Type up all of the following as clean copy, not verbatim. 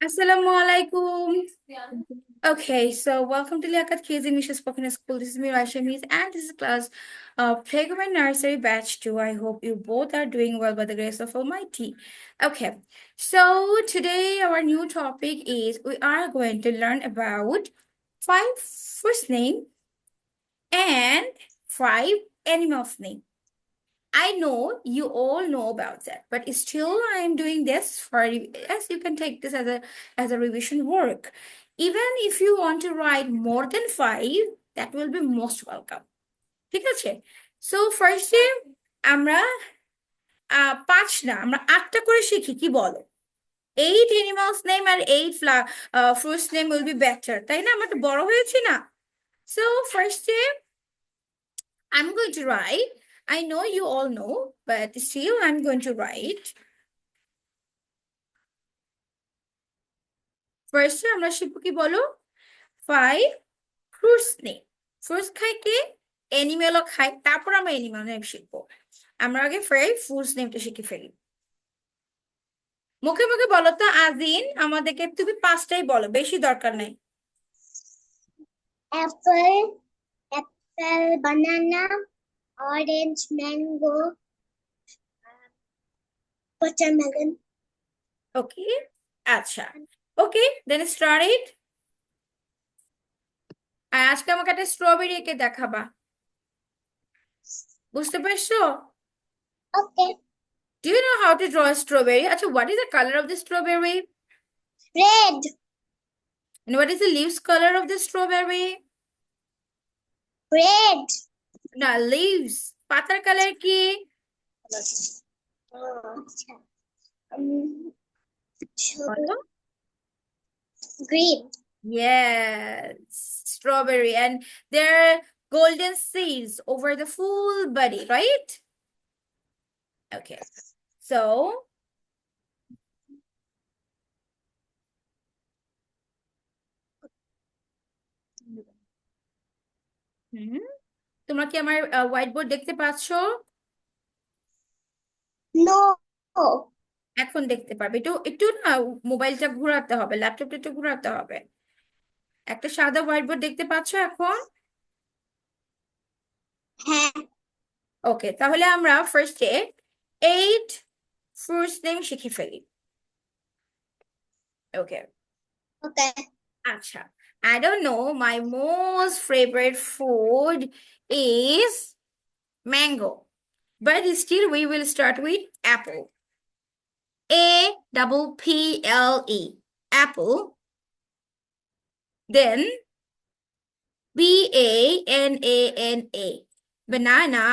Assalamu alaikum. Okay, so welcome to Liaquat Kids English Spoken School. This is me, Raisha Mees, and this is class Playground Nursery Batch 2. I hope you both are doing well by the grace of Almighty. Okay, so today our new topic is we are going to learn about five first name and five animals name. I know you all know about that, but still I am doing this for you. Yes, you can take this as a revision work. Even if you want to write more than five, that will be most welcome. ঠিক আছে? So first আমরা পাঁচ না আমরা আটটা করে শিখি কি বলো? 8 animals name R 8 fruits name will be better. তাই না? আমরা তো বড় হয়েছি না? So first I'm going to write. I know you all know, but still I'm going to write. ফার্স্টে আমরা শিখবো কি বলো ফাইভ ফ্রুটস নেম ফ্রুটস খাই কে অ্যানিমেলও খাই তারপর আমরা অ্যানিমেল নেম শিখবো আমরা আগে ফাইভ ফ্রুটস নেমটা শিখে ফেলি মুখে মুখে বলো তো আজিন আমাদেরকে তুমি পাঁচটাই বলো বেশি দরকার নাই apple, banana, orange, mango, watermelon. ওকে আচ্ছা ওকে দেন স্টার্ট ইট আর আজকে আমাকে একটা স্ট্রবেরি এঁকে দেখাবা বুঝতে পারছো Okay. Do you know how to draw a strawberry? আচ্ছা, what is the color of the strawberry? Red. And what is the leaves color of the strawberry? Red. না, leaves. পাতার কালার কি? বলো। Green. Yes, strawberry. And there are golden seeds over the full body, right? Okay. So, তোমরা কি আমার white board দেখতে পাচ্ছো? No. এখন দেখতে পারবে একটু একটু না মোবাইলটা ঘোরাতে হবে ল্যাপটপটা একটু ঘোরাতে হবে একটা সাদা হোয়াইট বোর্ড দেখতে পাচ্ছো এখন হ্যাঁ ওকে তাহলে আমরা ফার্স্টে 8 ফ্রুটস নেম শিখে ফেলি ওকে Okay. আচ্ছা I don't know my most favorite food is mango but still we will start with apple APPLE apple then BANANA banana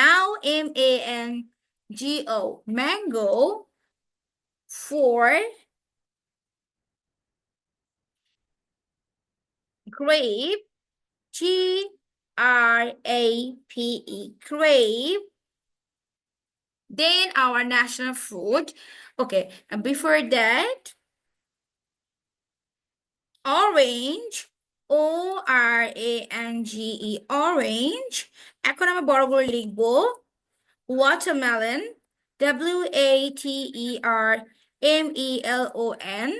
now MANGO mango 4 grape GRAPE grape then our national fruit okay and before that orange ORANGE orange এখন আমরা বড় করে লিখবো watermelon WATERMELON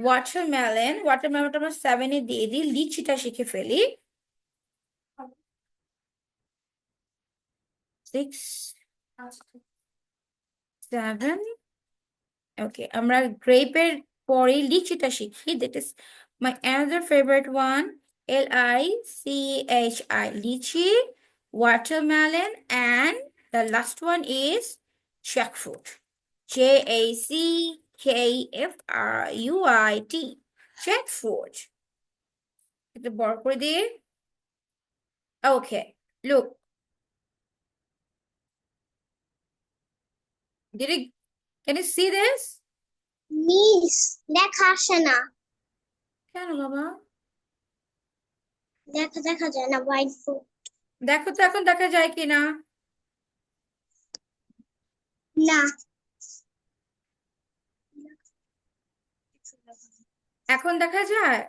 watermelon watermelon আমরা 7 এ দিয়ে দিই লিচিটা শিখে ফেলি 6 7 ওকে আমরা গ্রেপের পরে লিচিটা শিখি that is my another favourite one LICHI lychee watermelon and the last one is jackfruit JACKFRUIT jackfruit একটু বড় করে দিয়ে okay look did it can you see this miss দেখা আসে না কেন বাবা দেখা যায় না হোয়াইট ফুড দেখো তো এখন দেখা যায় কিনা না এখন দেখা যায়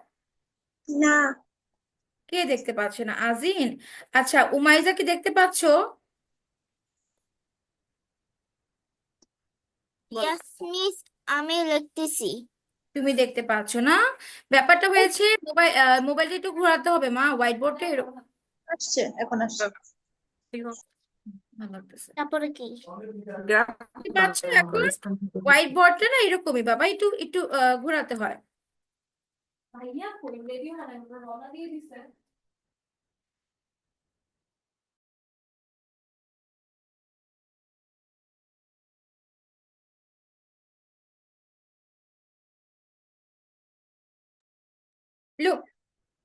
না কে দেখতে পাচ্ছে না আজিন আচ্ছা উমাইজা কি দেখতে পাচ্ছো Yes, miss. আমি লিখতেছি। তুমি দেখতে পাচ্ছ না? ব্যাপারটা হয়েছে মোবাইলটা একটু ঘোরাতে হবে মা, হোয়াইট বোর্ডটা এরকম। আসছে, এখন আসছে। ভালো লাগতেছে। তারপরে কি? দেখতে পাচ্ছ এখন? হোয়াইট বোর্ডটা না এরকমই বাবা, একটু একটু ঘোরাতে হয়। ভাইয়া কই রেডি হয় না, রওনা দিয়ে দিছে। লুক,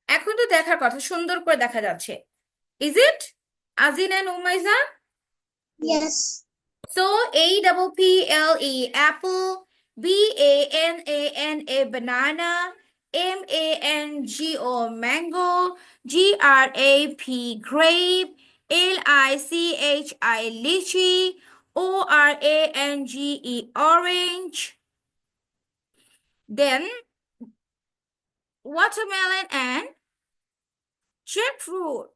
এখন তো দেখার কথা, সুন্দর করে দেখা যাচ্ছে। Is it Ajin and Umaiza? Yes. So APPLE apple, BANANA banana, MANGO mango, GRAP LICHI lychee, ORANGE orange, then watermelon and jackfruit.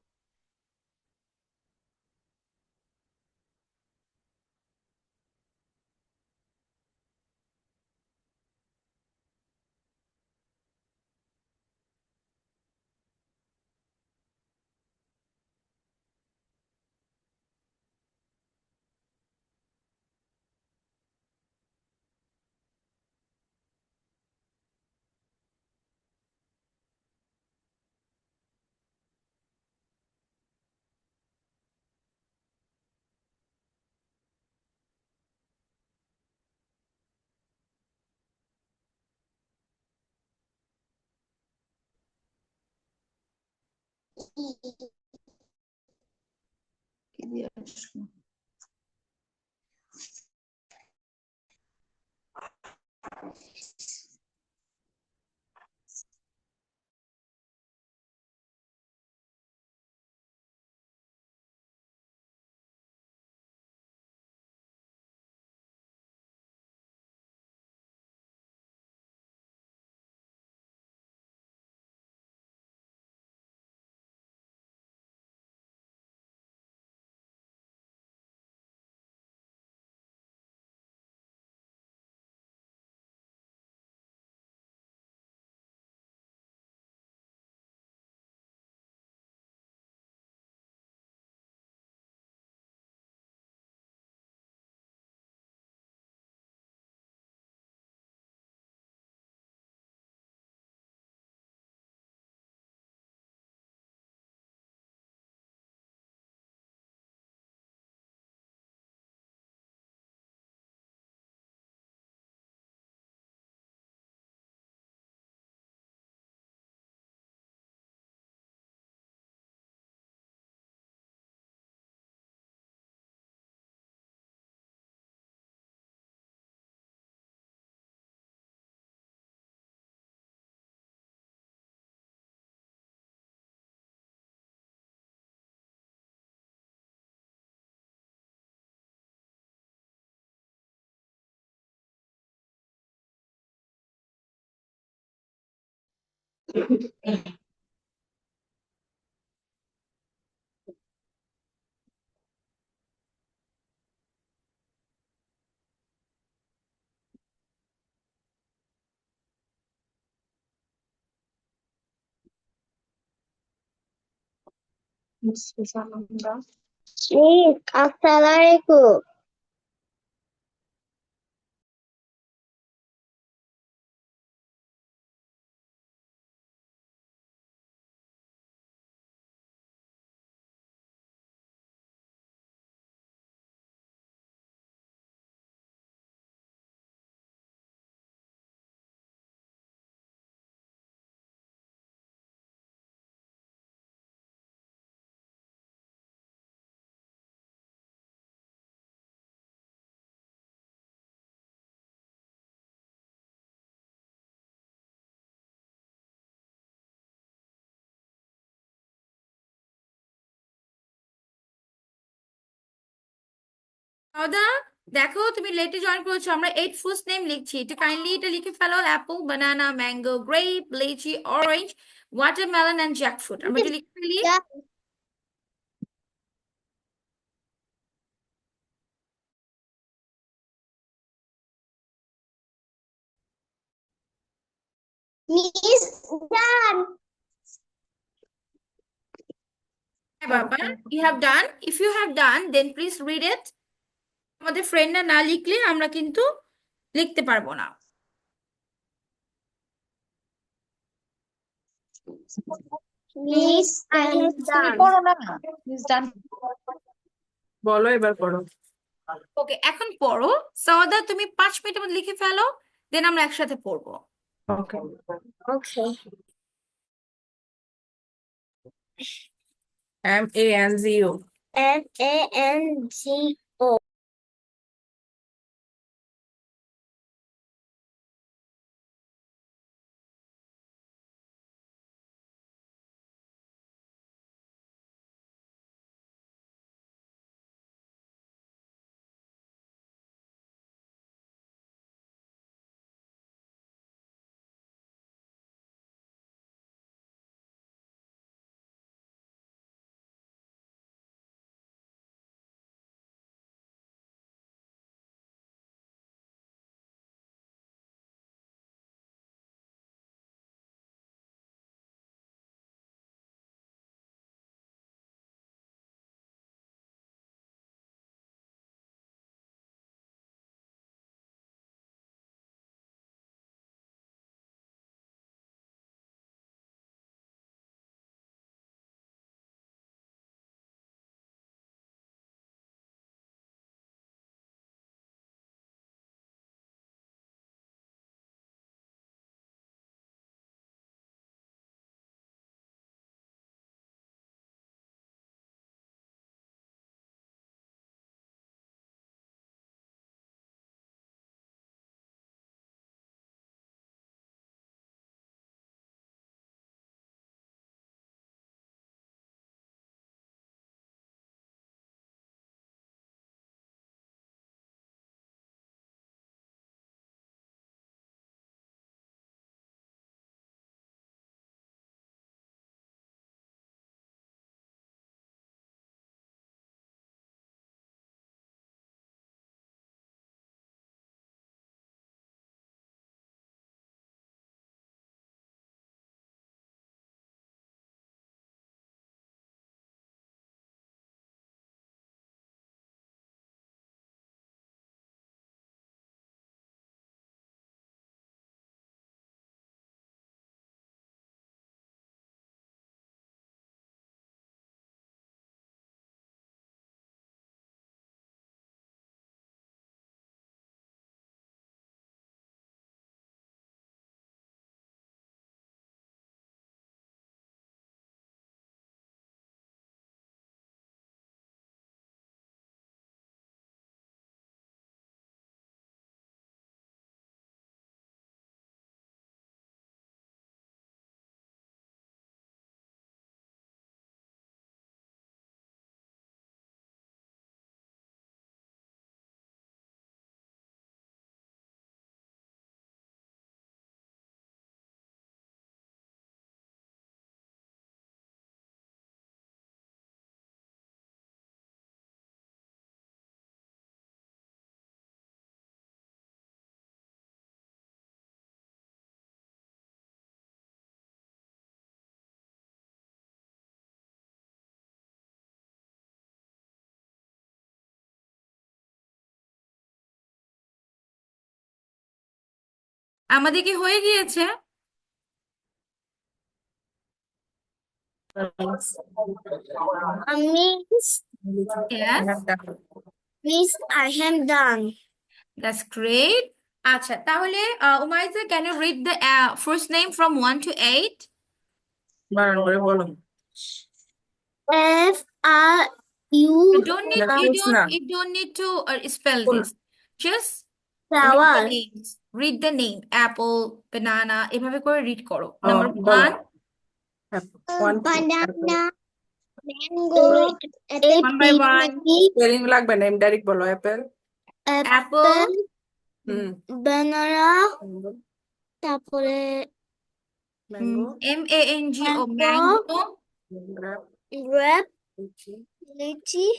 কি দিয়ে আসবো? Assalamualaikum. দাদা, দেখো তুমি লেটে জয়েন করেছো, আমরা 8 ফুডস নেম লিখছি, একটু কাইন্ডলি এটা লিখে ফেলো। Apple, banana, mango, grape, litchi, orange, watermelon and jackfruit. আমরা এটা লিখে ফেলি। Ya, Miss done. হ্যাঁ বাবা, you have done. If you have done, then please read it. আমাদের ফ্রেন্ডরা না লিখলে আমরা কিন্তু লিখতে পারবো না। Miss I have তুমি done. পড়ো না মিস ডান বলো এবার পড়ো। ওকে, এখন পড়ো। সাওয়াদা, তুমি 5 মিনিটের মধ্যে লিখে ফেলো, দেন আমরা একসাথে পড়বো। ওকে। Okay. MANZO MANGO. আমাদের কি হয়ে গিয়েছে? Miss, Yes, Miss, I have done. that's great. আচ্ছা, তাহলে উমাইসা, can you read the first name from 1 to 8? বারণ করে বলো। F R U You don't need না, you মিস don't না। you don't need to spell কোন this. Just read the flower. names. Read the name. Apple, banana, এভাবে করে read করো। ও, Number বলো। 1, One, two, Banana, mango, apple, 1 by 1. Spelling লাগবে না, direct বলো। অ্যাপেল, Apple, হুম, banana, তারপরে mango, MANGO, mango, mango, grape, grape, লিচি, lychee,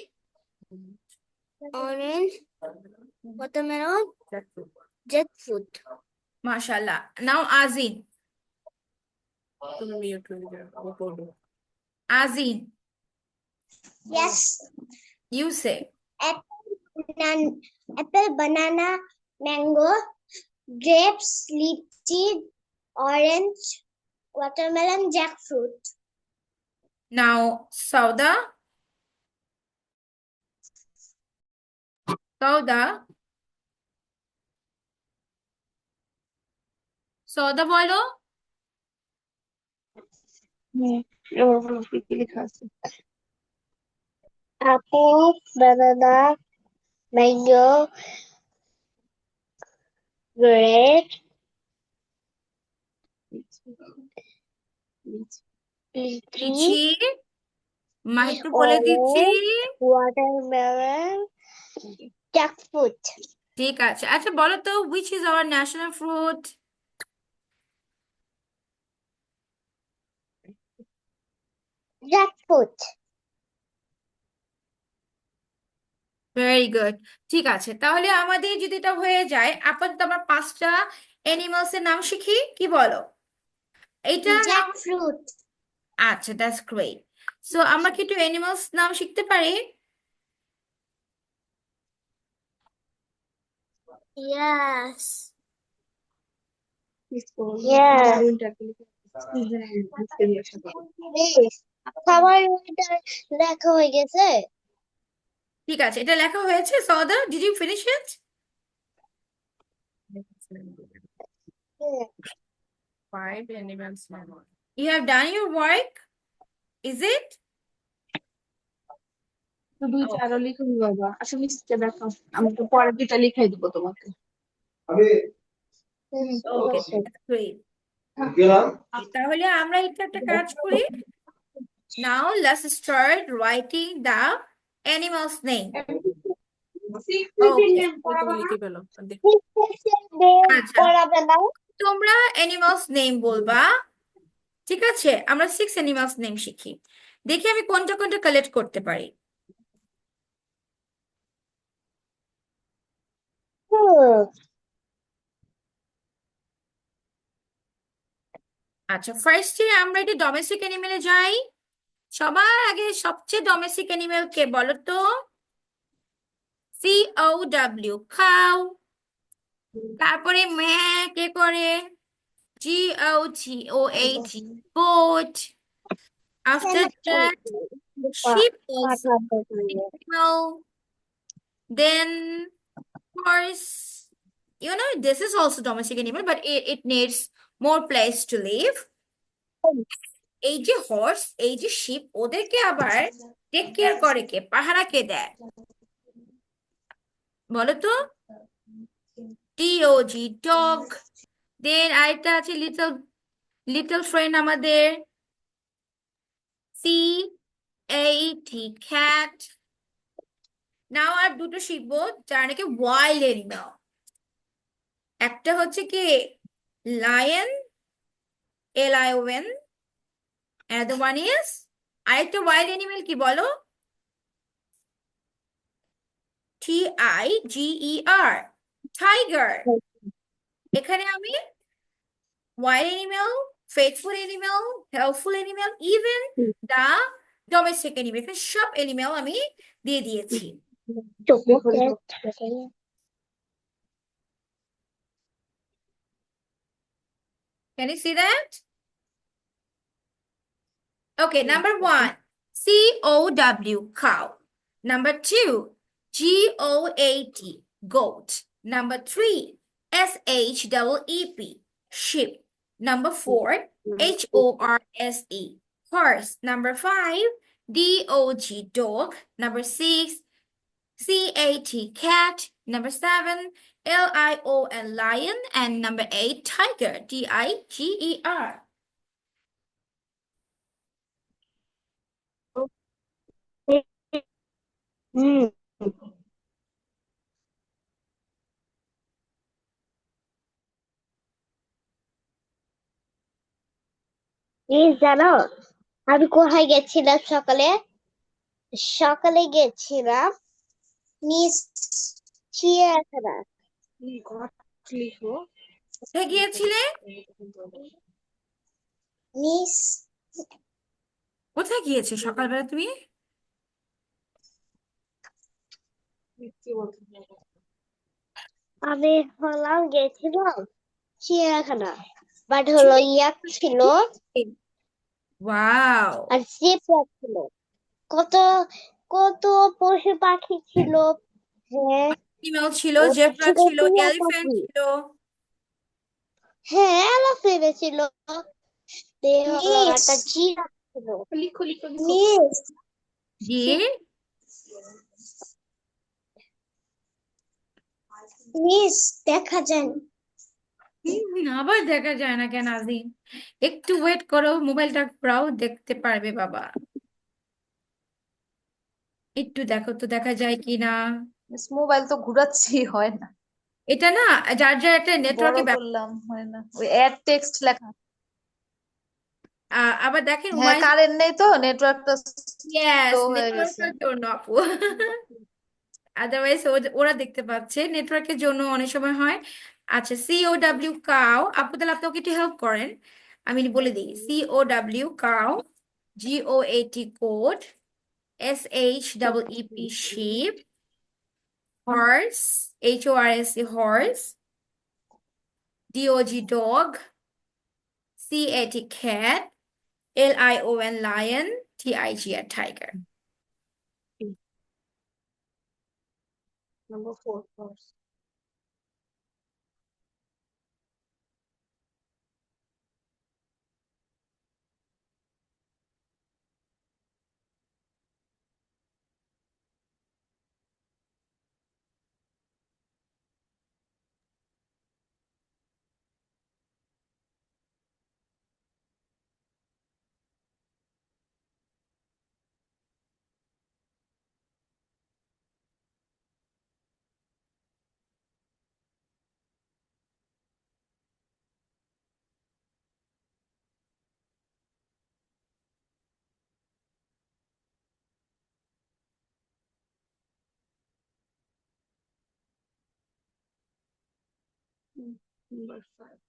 orange, watermelon, jackfruit. jackfruit. mashallah. Now Azin. তুমি mute করে দাও আমি পড়বো Azin, Yes. you say. Apple, banana, mango, grapes, lychee, orange, watermelon, jackfruit. Now, Sauda. Sauda. Sauda বলো। Apple, banana, mango, grape, lychee, লিচি মাহিতু বলে দিচ্ছি। orange, watermelon, jackfruit. ঠিক আছে, আচ্ছা বলো তো, which is our national fruit? Jackfruit. Very good. ঠিক আছে, তাহলে আমাদের যদি এটা হয়ে যায়, আপাতত আমরা 5টা অ্যানিমালস এর নাম শিখি, কি বলো? এইটা নাম। Jackfruit. আচ্ছা, দ্যাটস গ্রেট। সো আমরা কি একটু অ্যানিমালস নাম শিখতে পারি? Yes. Yeah. খাবার লেখা হয়ে গেছে। ঠিক আছে, এটা লেখা হয়েছে। Sauda, did you finish it? five animals name You have done your work? Is it? দুই চারও লিখুন বাবা, আসলে লিস্টে দেখো, আমি তো পরে দুইটা লিখাই দিব তোমাকে। Okay, that's great. তাহলে আমরা এটা একটা কাজ করি। Now let's start writing the animal's name. Okay. তুমি লিখে ফেলো আচ্ছা, তোমরা অ্যানিমালস নেম বলবা। ঠিক আছে, আমরা 6 অ্যানিমালস নেম শিখি। দেখি আমি কোনটা কোনটা কালেক্ট করতে পারি। আচ্ছা, ফার্স্টে আমরা এটা ডোমেস্টিক অ্যানিমেলে যাই। সবার আগে সবচেয়ে ডোমেস্টিক অ্যানিমেল কে বলো তো? COW, খাও। তারপরে কে করে? GOAT, goat. After that, sheep also animal. Then horse. You know, this is also domestic animal, but it needs more place to live. এই যে হর্স, এই যে শিপ, ওদেরকে আবার টেক কেয়ার করে কে? পাহারা কে দেয় বলো তো? DOG, dog. দেন আরেকটা আছে লিটল লিটল ফ্রেন্ড আমাদের, CAT, ক্যাট। নাও আর দুটো শিখবো যারা নাকি ওয়াইল্ড এনিম্যাল। একটা হচ্ছে কি lion, LION, another one is, আরেকটা ওয়াইল্ড এনিম্যাল কি বলো? TIGER, tiger. এখানে আমি wild animal, faithful animal, helpful animal, even the domestic animal, এখানে সব animal আমি দিয়ে দিয়েছি। Can you see that? Okay, number 1, COW, cow. Number 2, GOAT, goat. Number 3, SHEEP, sheep. Number 4, HORSE, horse. Number 5, DOG, dog. Number 6, CAT, cat. Number 7, LION, lion. And number 8, tiger, TIGER. জানো আমি কোথায় গেছিলাম সকালে? সকালে গেছিলাম মিস চিড়িয়াখানা। লিখো। কোথায় গিয়েছিলে? মিস কোথায় গিয়েছো সকালবেলা তুমি? কি বলতে আমি হলাম গেছিলাম চিড়িয়াখানা, বাট হলো ইয়াক ছিল ওয়াও, আর জেব্রা ছিল। কত কত পশু পাখি ছিল। হ্যাঁ, ফিমেল ছিল, ও জেব্রা ছিল ছিল, টিয়া এলিফ্যান্ট পাখি। ছিল। হ্যাঁ, এলোফেন্ট ছিল। হলো মিস একটা জিরাফ ছিল। লিখো লিখো লিখো। মিস জি, মিস দেখা যায়। আবার দেখা যায় না কেন আজিম? একটু ওয়েট করো, মোবাইলটা ঘোরাও, দেখতে পারবে বাবা। একটু দেখো তো দেখা যায় কি না। মিস মোবাইল তো ঘুরাচ্ছি হয় না, এটা না, যার যার একটা বড় নেটওয়ার্কে, করলাম হয় না, ওই অ্যাড টেক্সট লেখা। আবার দেখেন হ্যাঁ, হুমায়ুন। কারেন্ট নেই তো নেটওয়ার্কটা ইয়েস, স্লো হয়ে গেছে। নেটওয়ার্কের জন্য আপু। আদারওয়াইজ ওরা দেখতে পাচ্ছে, নেটওয়ার্কের জন্য অনেক সময় হয়। আচ্ছা, COW কাউ, আপু তাহলে আপনি ওকে একটু হেল্প করেন। আমি বলে দিই, COW cow, GOAT code, SHEEP sheep, horse, HORSE horse, DOG dog, CAT cat, LION lion, TIG tiger. Number 4 course. Number 5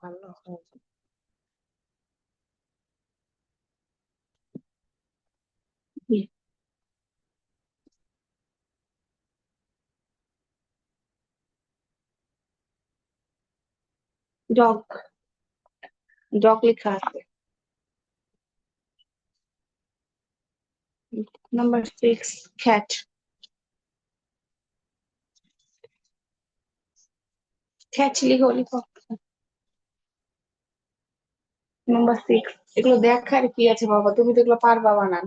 ভালো হয়েছে। ডগ, ডগ লেখা আছে। নাম্বার 6 ক্যাট, ক্যাট লিখো লিখো। নাম্বার 6, এগুলো দেখার কি আছে বাবা, তুমি তো এগুলো পারবা বানান।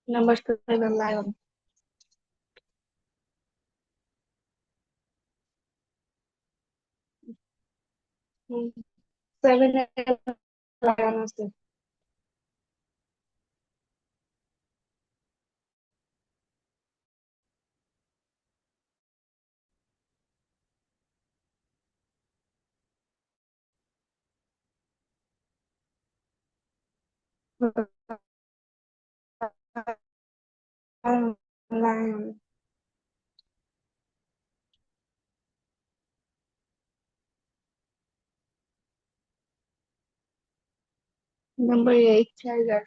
Number 7 lion. 7 লায়ন আছে। Lion. Number 8 tiger.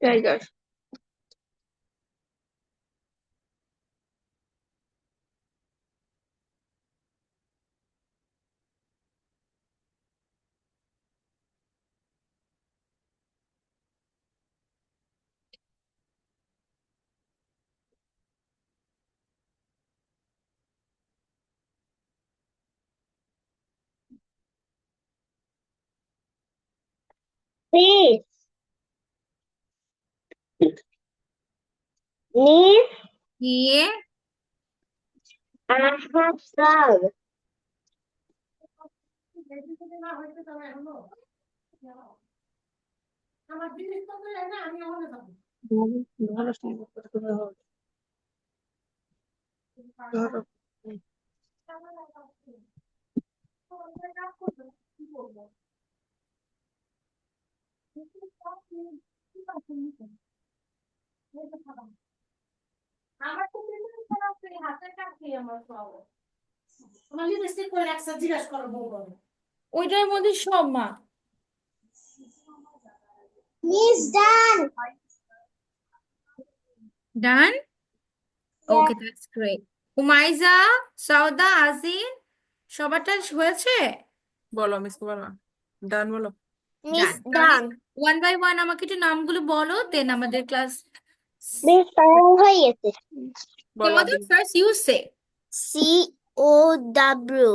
Tiger. Please. Knees. নিয়ে I have dog. ভালো সম্ভব করে হবে ধরো ওইটার মধ্যে সব মা Knees done. Done okay that's great Umaiza Sauda Azin সবারটা হয়েছে বলো মিসকে বলো ডান বলো Knees done done. One by one আমাকে একটু নামগুলো বলো দেন আমাদের ক্লাস Miss Farah হয়ে গেছে। বলো তোমাদের first you say COW.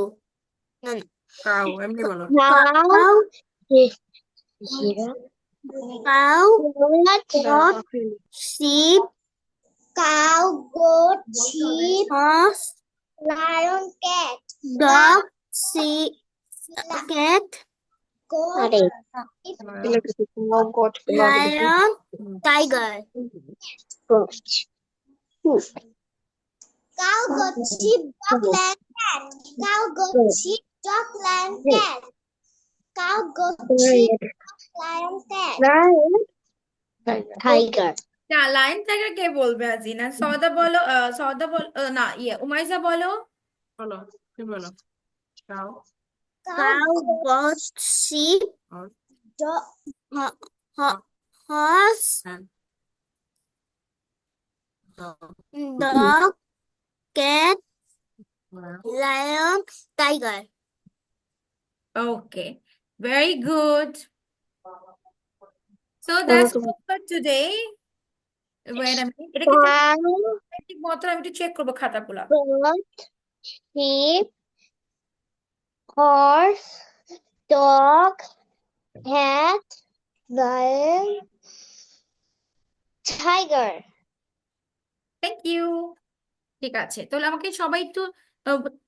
Cow এমনি বলো Cow. Cow. Goat. Sheep. Cow. Goat. Sheep. Horse. Lion. Cat. Dog. Sheep. Cat. Goat. Lion. Tiger. Cow, goat, sheep, dog, lion, cat. Cow, goat, sheep, dog, lion, cat. Cow, goat, sheep, dog, lion, cat. Tiger. Lion tiger কে বলবে আজিনা সওদা বলো সওদা বল না উমাইজা বলো বলো কি বলো cow Cow, goat, sheep, আর dog, horse, হ্যাঁ dog, cat, lion, tiger. okay very good so that's all for today wait a minute এটা কি Cow, ঠিক মতো আমি একটু চেক করবো খাতাগুলা goat, sheep, horse, dog, cat, lion, tiger. Thank you ঠিক আছে তাহলে আমাকে সবাই একটু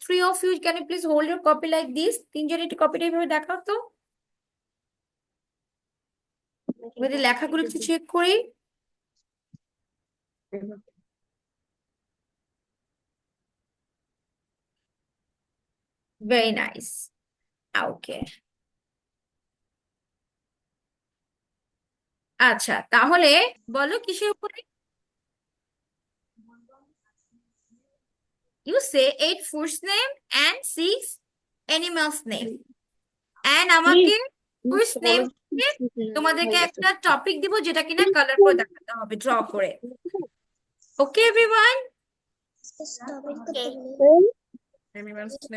three of you can you please hold your copy like this তিনজন একটু কপিটা এইভাবে দেখাও তো এবারে লেখাগুলো একটু চেক করি ভেরি নাইস ওকে আচ্ছা তাহলে বলো কিসের উপরে you say 8 foods name and 6 animals name and আমাকে foods name দিয়ে তোমাদেরকে একটা টপিক দিব যেটা কিনা কালার করে দেখাতে হবে ড্র করে ওকে এভরিওয়ান Okay. Animals name